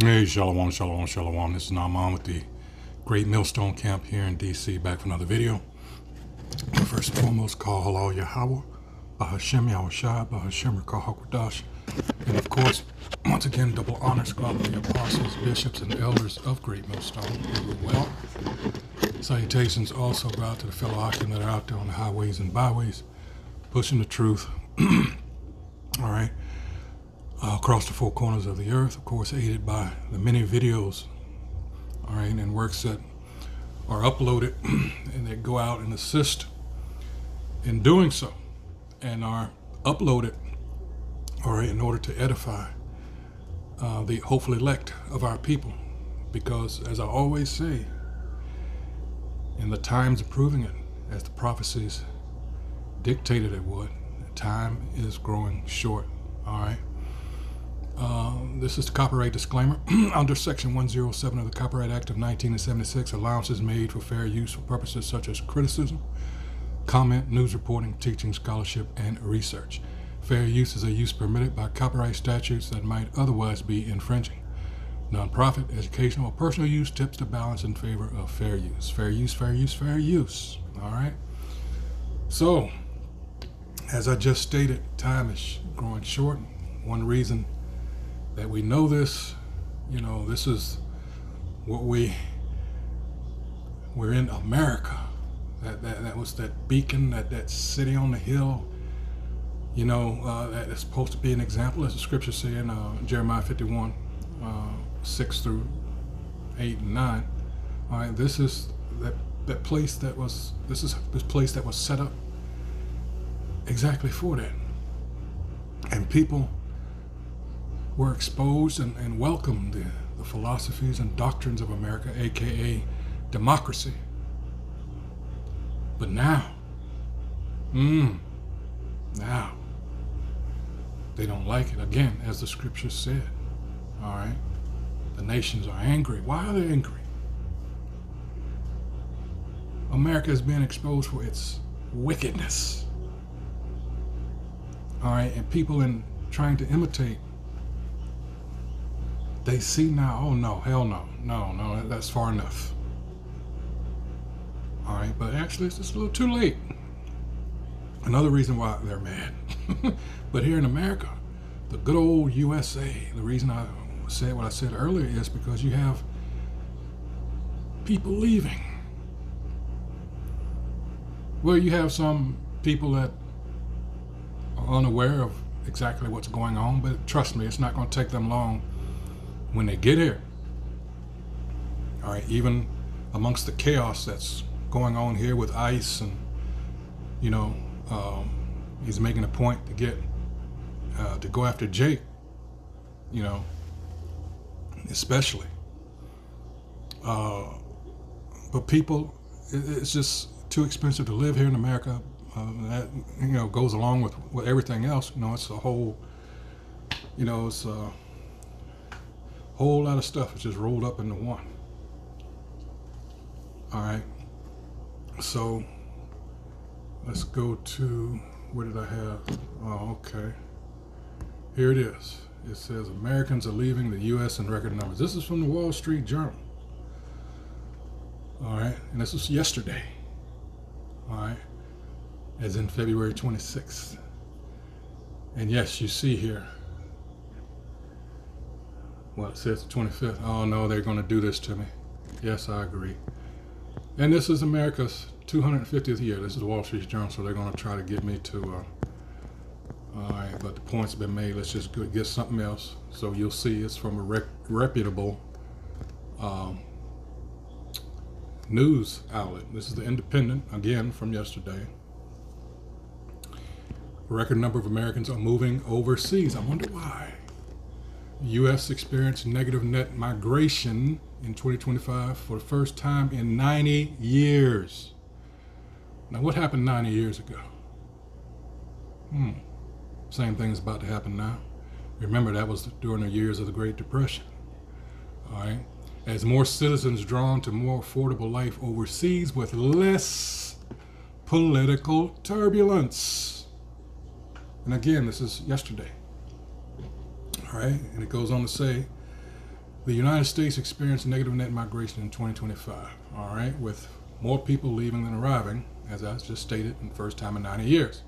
Hey, Shalom, Shalom, Shalom. This is Naaman with the Great Millstone Camp here in DC, back for another video. First and foremost, call Halal Yahweh, Bahashem Yahushua, Bahashem Rakah Hakwadash. And of course, once again, double honors go out to the apostles, bishops, and elders of Great Millstone. They were well. Salutations also go out to the fellow Akim that are out there on the highways and byways, pushing the truth. All right. Across the four corners of the earth, of course, aided by the many videos, all right, and works that are uploaded and that go out and assist in doing so and are uploaded, all right, in order to edify the hopeful elect of our people. Because, as I always say, in the times of proving it, as the prophecies dictated it would, time is growing short, all right. This is the copyright disclaimer. Under Section 107 of the Copyright Act of 1976, allowances made for fair use for purposes such as criticism, comment, news reporting, teaching, scholarship, and research. Fair use is a use permitted by copyright statutes that might otherwise be infringing. Nonprofit, educational, or personal use tips the balance in favor of fair use. Fair use, fair use, fair use. All right? So, as I just stated, time is growing short. One reason that we know this, you know, this is what we're in America. That was that beacon, that city on the hill, you know, that is supposed to be an example, as the scriptures say in Jeremiah 51, 6 through 8 and 9. All right, this is that place that was, this place that was set up exactly for that. And people were exposed and welcomed the philosophies and doctrines of America, aka democracy. But now, now, they don't like it. Again, as the scriptures said, all right? The nations are angry. Why are they angry? America is being exposed for its wickedness. All right, and people in trying to imitate, they see now, oh no, hell no, that's far enough. All right, but actually it's just a little too late. Another reason why they're mad. But here in America, the good old USA, the reason I said what I said earlier is because you have people leaving. Well, you have some people that are unaware of exactly what's going on, but trust me, it's not going to take them long when they get here. All right, even amongst the chaos that's going on here with ICE, and you know, he's making a point to get to go after Jake, you know, especially. But people, it's just too expensive to live here in America. That, you know, goes along with everything else. You know, it's a whole, you know, it's a whole lot of stuff. It's just rolled up into one. All right. So let's go to, where did I have? Oh, okay. Here it is. It says Americans are leaving the U.S. in record numbers. This is from the Wall Street Journal. All right. And this was yesterday. All right. As in February 26th. And yes, you see here, well, it says the 25th. Oh no, they're going to do this to me. Yes, I agree. And this is America's 250th year. This is the Wall Street Journal, so they're going to try to get me to, all right, but the point's been made. Let's just get something else. So you'll see it's from a reputable news outlet. This is the Independent, again, from yesterday. A record number of Americans are moving overseas. I wonder why. The U.S. experienced negative net migration in 2025 for the first time in 90 years. Now, what happened 90 years ago? Same thing is about to happen now. Remember, that was during the years of the Great Depression. All right. As more citizens drawn to more affordable life overseas with less political turbulence. And again, this is yesterday. All right, and it goes on to say, The United States experienced negative net migration in 2025, all right, with more people leaving than arriving, as I just stated, in the first time in 90 years.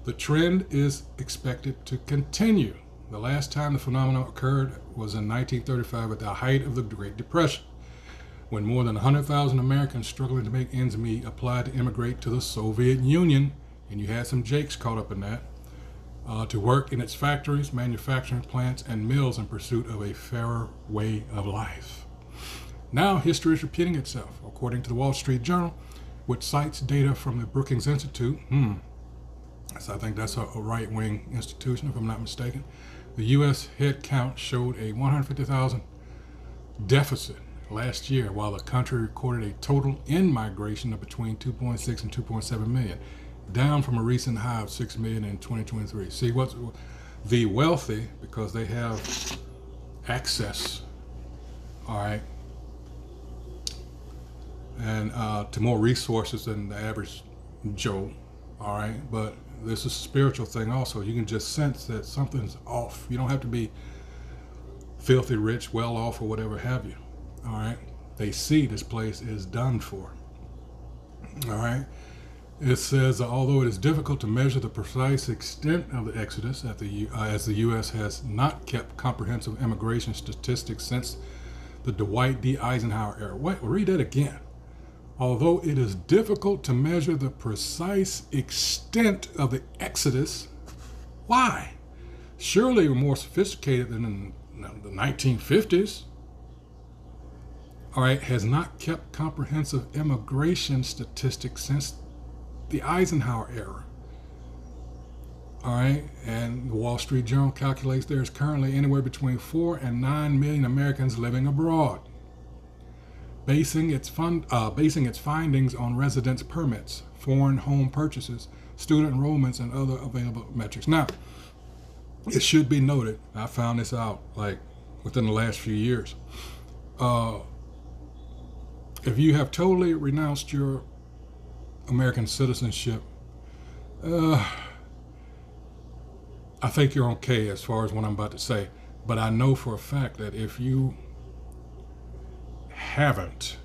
The trend is expected to continue. The last time the phenomenon occurred was in 1935 at the height of the Great Depression, when more than 100,000 Americans struggling to make ends meet applied to immigrate to the Soviet Union, and you had some Jakes caught up in that, to work in its factories, manufacturing plants, and mills in pursuit of a fairer way of life. Now history is repeating itself, according to the Wall Street Journal, which cites data from the Brookings Institute. So I think that's a right-wing institution, if I'm not mistaken. The U.S. head count showed a 150,000 deficit last year, while the country recorded a total in-migration of between 2.6 and 2.7 million, down from a recent high of 6 million in 2023. See, what's the wealthy, because they have access, all right, and to more resources than the average Joe, all right, but this is a spiritual thing also. You can just sense that something's off. You don't have to be filthy rich, well off, or whatever have you, all right. They see this place is done for, all right. It says, although it is difficult to measure the precise extent of the exodus, as the U.S. has not kept comprehensive immigration statistics since the Dwight D. Eisenhower era. Wait, read that again. Although it is difficult to measure the precise extent of the exodus, why? Surely we're more sophisticated than in the 1950s. All right, has not kept comprehensive immigration statistics since the Eisenhower era. All right, and the Wall Street Journal calculates there is currently anywhere between 4 and 9 million Americans living abroad, basing its findings on residence permits, foreign home purchases, student enrollments, and other available metrics. Now, it should be noted, I found this out like within the last few years. If you have totally renounced your American citizenship, I think you're okay as far as what I'm about to say. But I know for a fact that if you haven't,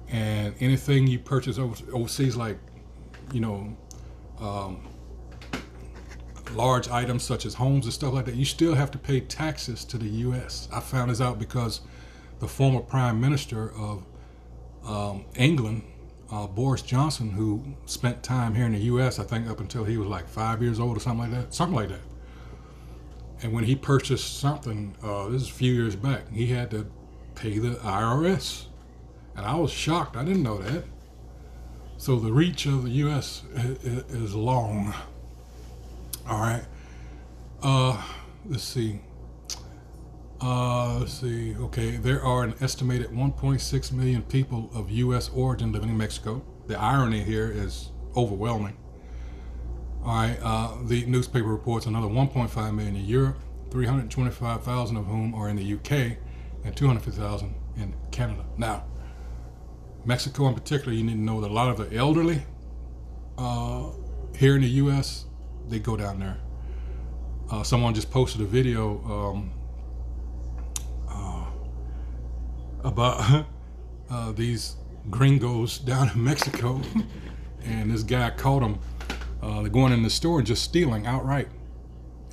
and anything you purchase overseas, like, you know, large items such as homes and stuff like that, you still have to pay taxes to the U.S. I found this out because the former Prime Minister of England, Boris Johnson, who spent time here in the U.S., I think up until he was like 5 years old or something like that. And when he purchased something, this is a few years back, he had to pay the IRS. And I was shocked. I didn't know that. So the reach of the U.S. is long. All right. Let's see. Okay, there are an estimated 1.6 million people of U.S. origin living in Mexico. The irony here is overwhelming. All right, the newspaper reports another 1.5 million in Europe, 325,000 of whom are in the UK, and 250,000 in Canada. Now, Mexico in particular, you need to know that a lot of the elderly here in the U.S., they go down there. Someone just posted a video about these gringos down in Mexico, and this guy caught them. They're going in the store and just stealing outright.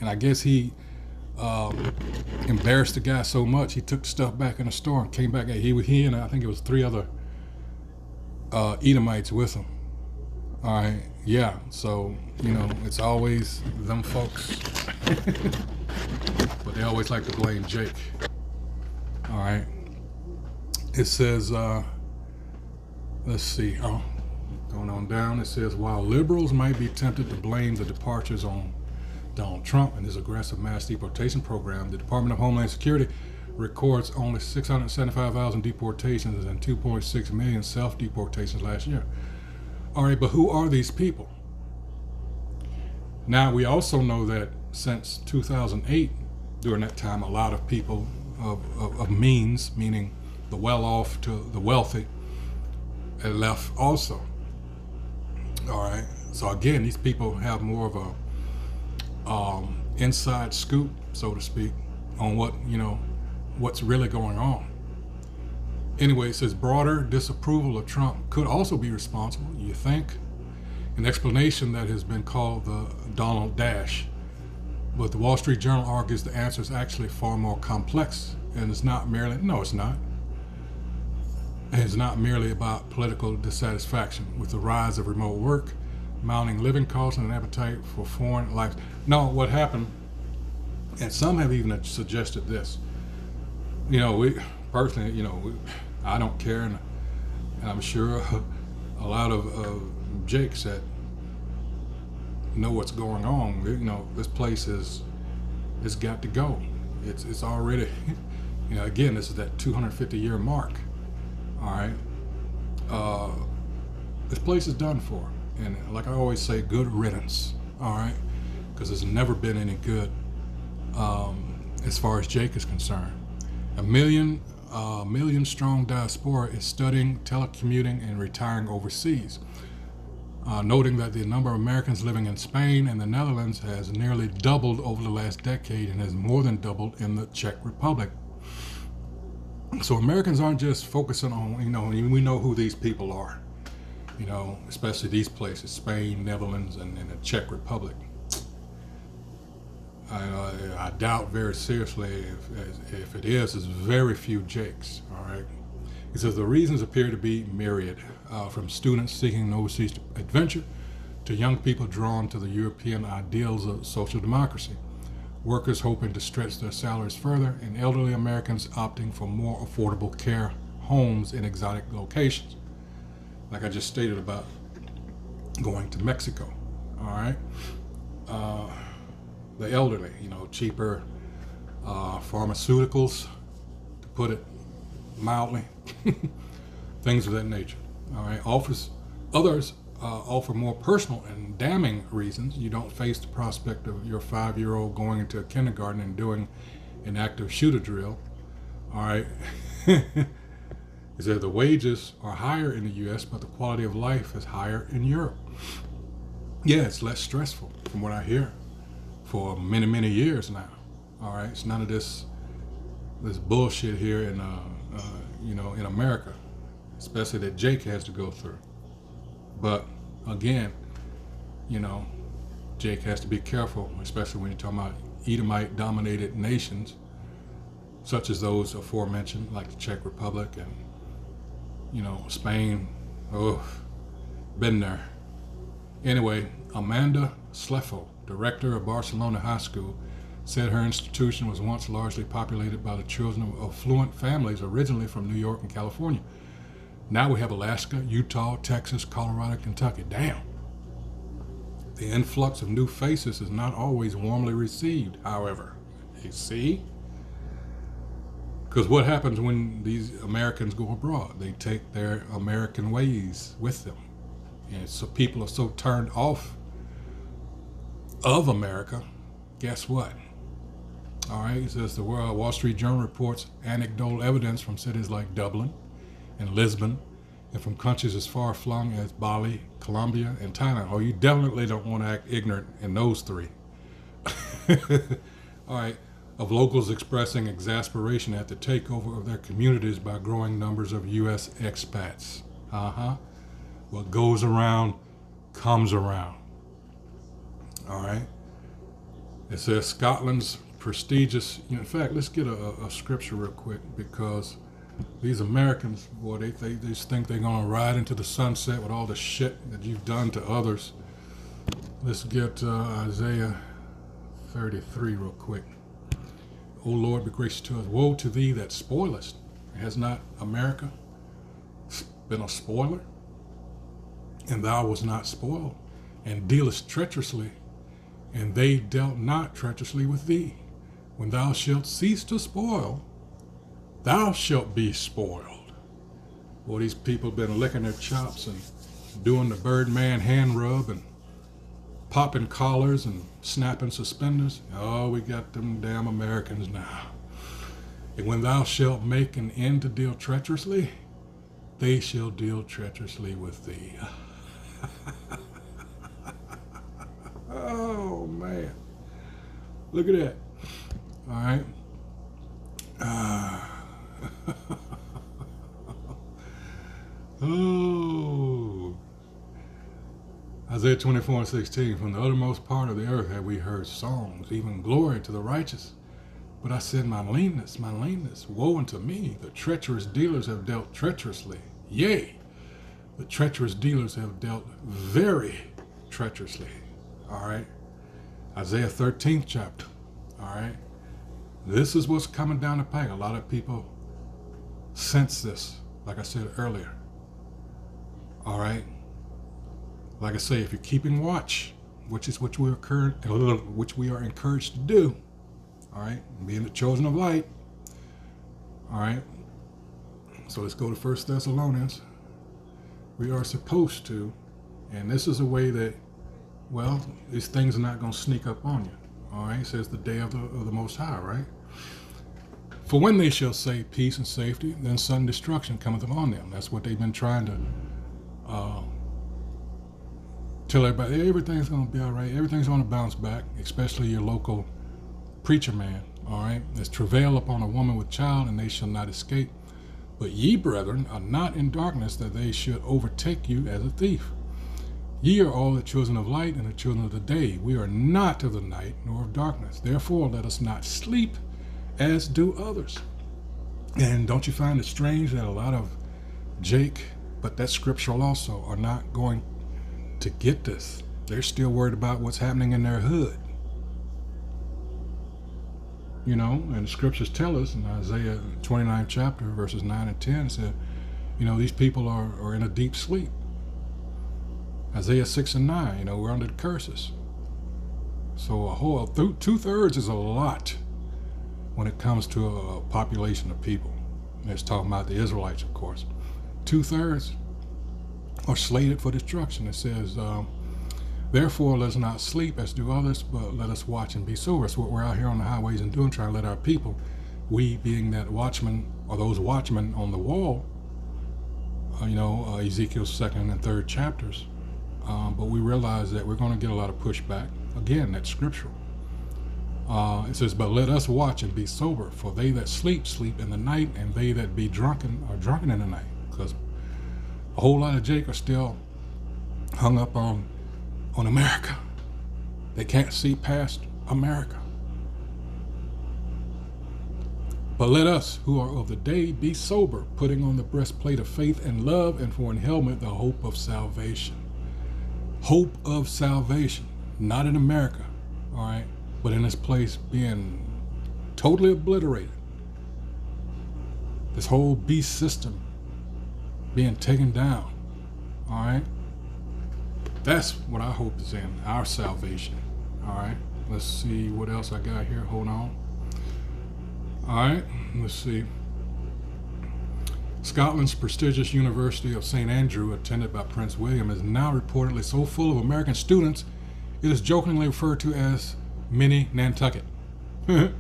And I guess he embarrassed the guy so much, he took stuff back in the store and came back. He and I think it was 3 other Edomites with him. All right, yeah. So, you know, it's always them folks, but they always like to blame Jake. All right. It says, let's see, going on down, it says, while liberals might be tempted to blame the departures on Donald Trump and his aggressive mass deportation program, the Department of Homeland Security records only 675,000 deportations and 2.6 million self-deportations last year. All right, but who are these people? Now, we also know that since 2008, during that time, a lot of people of means, meaning the well-off to the wealthy, had left also. All right. So again, these people have more of a inside scoop, so to speak, on what, you know, what's really going on. Anyway, it says broader disapproval of Trump could also be responsible, you think? An explanation that has been called the Donald Dash. But the Wall Street Journal argues the answer is actually far more complex, and it's not merely, no, it's not. It's not merely about political dissatisfaction with the rise of remote work, mounting living costs, and an appetite for foreign life. No, what happened, and some have even suggested this. We personally, I don't care, and I'm sure a lot of Jakes that know what's going on. This place it's got to go. It's already, again, this is that 250-year mark. All right, this place is done for, and like I always say, good riddance. All right, because it's never been any good as far as Jake is concerned. A million strong diaspora is studying telecommuting and retiring overseas, noting that the number of Americans living in Spain and the Netherlands has nearly doubled over the last decade and has more than doubled in the Czech Republic. So Americans aren't just focusing on, we know who these people are, especially these places, Spain, Netherlands, and the Czech Republic. I doubt very seriously if it is, it's very few Jakes, all right? He says the reasons appear to be myriad, from students seeking an overseas adventure to young people drawn to the European ideals of social democracy, workers hoping to stretch their salaries further, and elderly Americans opting for more affordable care homes in exotic locations. Like I just stated about going to Mexico, all right? The elderly, cheaper pharmaceuticals, to put it mildly, things of that nature. All right, others offer more personal and damning reasons. You don't face the prospect of your 5-year-old going into a kindergarten and doing an active shooter drill. All right, is that the wages are higher in the U.S., but the quality of life is higher in Europe. Yeah, it's less stressful, from what I hear, for many, many years now. All right, it's none of this bullshit here in in America, especially that Jake has to go through. But again, Jake has to be careful, especially when you're talking about Edomite-dominated nations, such as those aforementioned, like the Czech Republic and Spain. Oh, been there. Anyway, Amanda Sleffo, director of Barcelona High School, said her institution was once largely populated by the children of affluent families originally from New York and California. Now we have Alaska, Utah, Texas, Colorado, Kentucky. Damn. The influx of new faces is not always warmly received, however. You see? Because what happens when these Americans go abroad? They take their American ways with them. And so people are so turned off of America, guess what? All right, it says the Wall Street Journal reports anecdotal evidence from cities like Dublin and Lisbon, and from countries as far flung as Bali, Colombia, and Thailand. Oh, you definitely don't want to act ignorant in those three. All right, of locals expressing exasperation at the takeover of their communities by growing numbers of U.S. expats. What goes around comes around. All right. It says Scotland's prestigious, in fact, let's get a scripture real quick, because these Americans, boy, they just think they're going to ride into the sunset with all the shit that you've done to others. Let's get Isaiah 33 real quick. O Lord, be gracious to us. Woe to thee that spoilest. Has not America been a spoiler? And thou was not spoiled, and dealest treacherously, and they dealt not treacherously with thee. When thou shalt cease to spoil, thou shalt be spoiled. Well, these people have been licking their chops and doing the Birdman hand rub and popping collars and snapping suspenders. Oh, we got them damn Americans now. And when thou shalt make an end to deal treacherously, they shall deal treacherously with thee. Oh, man. Look at that. All right. Isaiah 24:16, from the uttermost part of the earth have we heard songs, even glory to the righteous. But I said, my leanness, woe unto me. The treacherous dealers have dealt treacherously. Yea, the treacherous dealers have dealt very treacherously. All right. Isaiah 13th chapter. All right. This is what's coming down the pike. A lot of people sense this, like I said earlier. All right. Like I say, if you're keeping watch, which is what we are encouraged to do, all right, being the chosen of light, all right. So let's go to 1 Thessalonians. We are supposed to, and this is a way that, well, these things are not going to sneak up on you. All right, it says the day of the Most High, right? For when they shall say peace and safety, then sudden destruction cometh upon them. That's what they've been trying to tell everybody. Everything's going to be all right. Everything's going to bounce back, especially your local preacher man. All right, there's travail upon a woman with child, and they shall not escape. But ye, brethren, are not in darkness, that they should overtake you as a thief. Ye are all the children of light and the children of the day. We are not of the night nor of darkness. Therefore, let us not sleep as do others. And don't you find it strange that a lot of Jake, but that's scriptural also, are not going to get this? They're still worried about what's happening in their hood. You know, and the scriptures tell us in Isaiah 29 chapter, verses 9 and 10, it said, you know, these people are in a deep sleep. Isaiah 6 and 9, you know, we're under the curses. So a whole 2/3 is a lot when it comes to a population of people. And it's talking about the Israelites, of course. 2/3 are slated for destruction. It says, therefore, let us not sleep as do others, but let us watch and be sober. That's what we're out here on the highways and doing, trying to let our people, we being that watchman, or those watchmen on the wall, Ezekiel's 2nd and 3rd chapters. But we realize that we're going to get a lot of pushback. Again, that's scriptural. It says, but let us watch and be sober, for they that sleep, sleep in the night, and they that be drunken are drunken in the night. Because a whole lot of Jake are still hung up on America. They can't see past America. But let us, who are of the day, be sober, putting on the breastplate of faith and love, and for an helmet the hope of salvation. Hope of salvation, not in America, all right, but in this place being totally obliterated. This whole beast system being taken down, all right. That's what I hope is in our salvation, all right. Let's see what else I got here. Hold on. All right, let's see. Scotland's prestigious University of St. Andrew, attended by Prince William, is now reportedly so full of American students, it is jokingly referred to as Mini Nantucket. The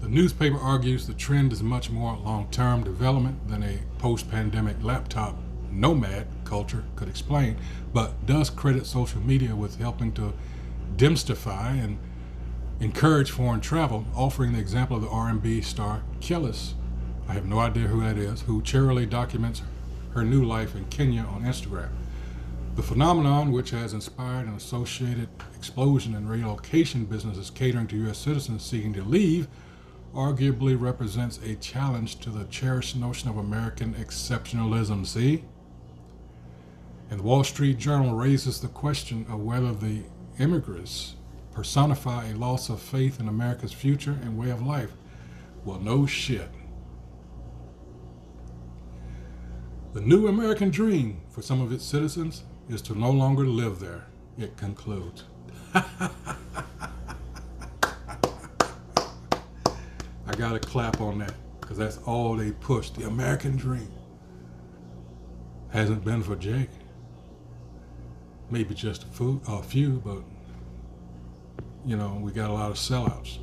newspaper argues the trend is much more long-term development than a post-pandemic laptop nomad culture could explain, but does credit social media with helping to demystify and encourage foreign travel, offering the example of the R&B star Kelis, I have no idea who that is, who cheerily documents her new life in Kenya on Instagram. The phenomenon, which has inspired an associated explosion in relocation businesses catering to U.S. citizens seeking to leave, arguably represents a challenge to the cherished notion of American exceptionalism. See? And the Wall Street Journal raises the question of whether the immigrants personify a loss of faith in America's future and way of life. Well, no shit. The new American dream for some of its citizens is to no longer live there, it concludes. I gotta clap on that, because that's all they push, the American dream. Hasn't been for Jake. Maybe just a few, but you know, we got a lot of sellouts.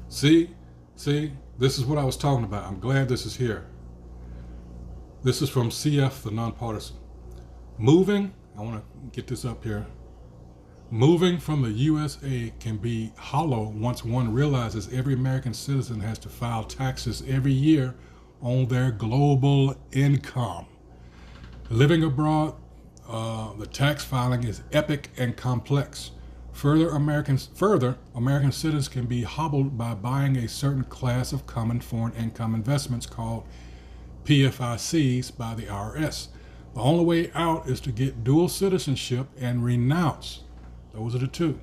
See, this is what I was talking about. I'm glad this is here. This is from CF, the Nonpartisan. Moving, I want to get this up here. Moving from the USA can be hollow once one realizes every American citizen has to file taxes every year on their global income. Living abroad, the tax filing is epic and complex. Further, American citizens can be hobbled by buying a certain class of common foreign income investments called PFICs by the IRS. The only way out is to get dual citizenship and renounce. Those are the two.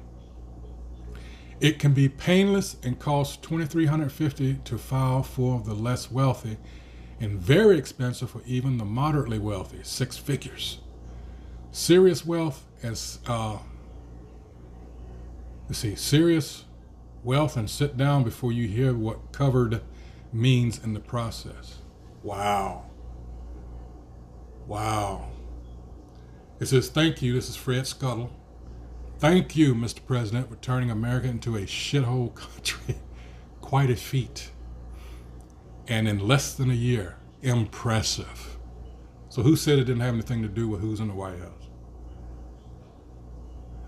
It can be painless and cost $2,350 to file for the less wealthy, and very expensive for even the moderately wealthy, 6 figures. Serious wealth serious wealth, and sit down before you hear what covered means in the process. Wow. It says, thank you, this is Fred Scuttle. Thank you, Mr. President, for turning America into a shithole country. Quite a feat. And in less than a year. Impressive. So who said it didn't have anything to do with who's in the White House?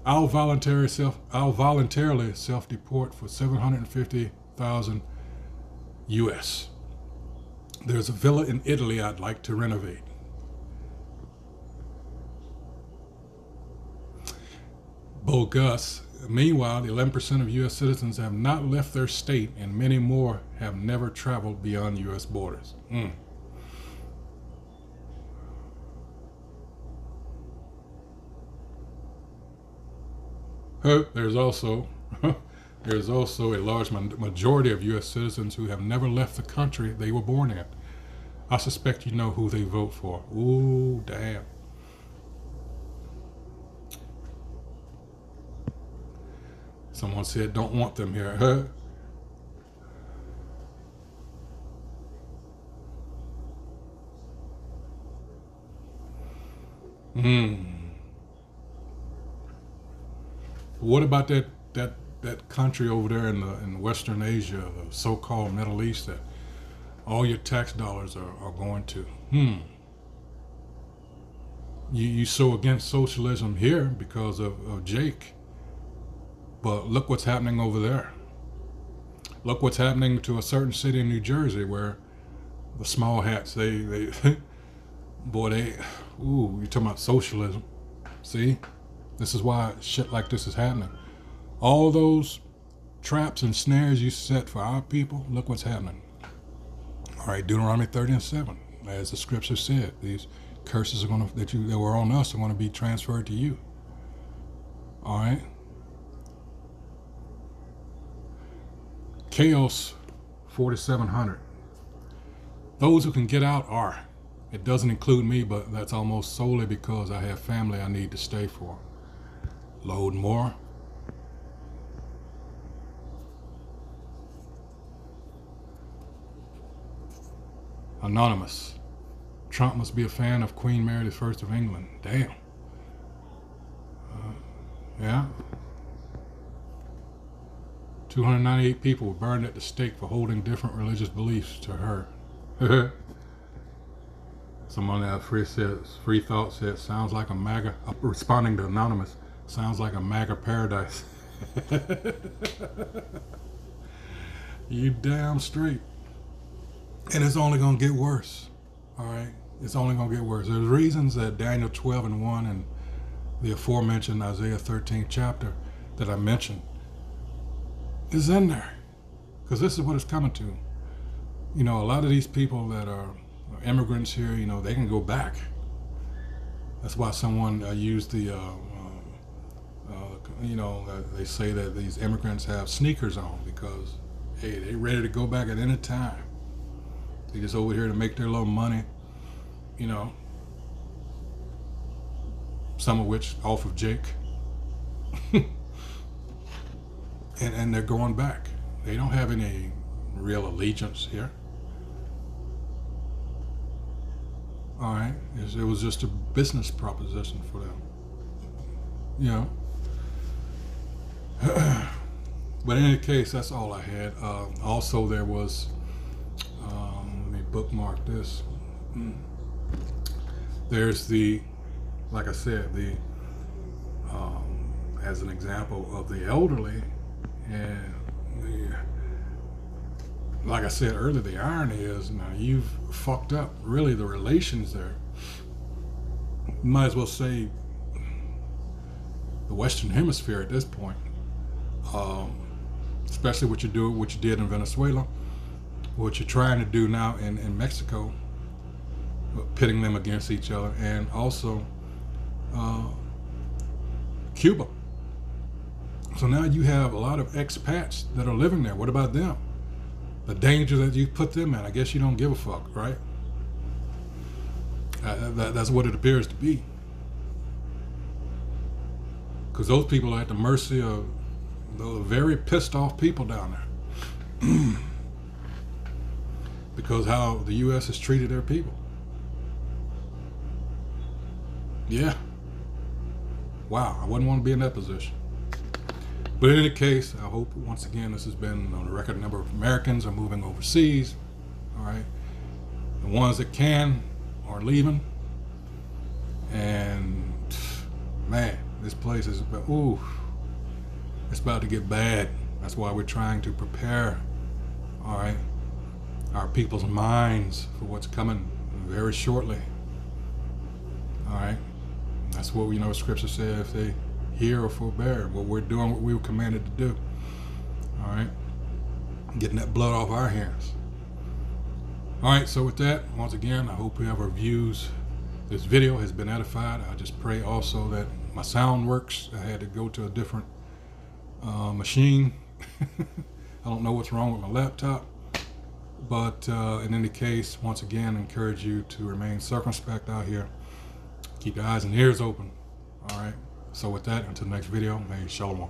I'll voluntarily self-deport for $750,000 US. There's a villa in Italy I'd like to renovate. Bogus. Meanwhile, 11% of U.S. citizens have not left their state, and many more have never traveled beyond U.S. borders. There's also a large majority of U.S. citizens who have never left the country they were born in. I suspect you know who they vote for. Ooh, damn. Someone said, don't want them here. What about that country over there in Western Asia, the so-called Middle East, that all your tax dollars are going to? You so against socialism here because of Jake. But look what's happening over there. Look what's happening to a certain city in New Jersey where the small hats, they boy, you're talking about socialism. See? This is why shit like this is happening. All those traps and snares you set for our people, look what's happening. All right, Deuteronomy 30:7, as the scripture said, these curses that were on us are going to be transferred to you. All right. Chaos 4700. Those who can get out are. It doesn't include me, but that's almost solely because I have family I need to stay for. Load more. Anonymous. Trump must be a fan of Queen Mary I of England. Damn. Yeah. 298 people were burned at the stake for holding different religious beliefs to her. Someone that free thought said, sounds like a MAGA, responding to Anonymous, sounds like a MAGA paradise. You damn straight. And it's only going to get worse. All right? It's only going to get worse. There's reasons that Daniel 12:1 and the aforementioned Isaiah 13th chapter that I mentioned is in there, because this is what it's coming to. You know, a lot of these people that are immigrants here, you know, they can go back. That's why someone used the, they say that these immigrants have sneakers on because, hey, they're ready to go back at any time. They just over here to make their little money, you know, some of which off of Jake. And they're going back. They don't have any real allegiance here. All right, it was just a business proposition for them. You know. But in any case, that's all I had. Also, there was, let me bookmark this. There's the, like I said, the, as an example of the elderly, and like I said earlier, the irony is now you've fucked up really the relations there. You might as well say the Western Hemisphere at this point, especially what you did in Venezuela, what you're trying to do now in Mexico, pitting them against each other, and also Cuba. So now you have a lot of expats that are living there. What about them? The danger that you put them in. I guess you don't give a fuck, right? That's what it appears to be. Because those people are at the mercy of the very pissed off people down there. Because how the U.S. has treated their people. Yeah. Wow, I wouldn't want to be in that position. But in any case, I hope once again this has been on a record number of Americans are moving overseas. All right. The ones that can are leaving. And man, this place is, ooh, it's about to get bad. That's why we're trying to prepare, all right, our people's minds for what's coming very shortly. All right. That's what, Scripture says, if they hear or forbear, well, we're doing what we were commanded to do. All right. Getting that blood off our hands. All right. So with that, once again, I hope whoever views this video has been edified. I just pray also that my sound works. I had to go to a different machine. I don't know what's wrong with my laptop. But in any case, once again, I encourage you to remain circumspect out here. Keep your eyes and ears open. All right. So with that, until the next video, may Shalom.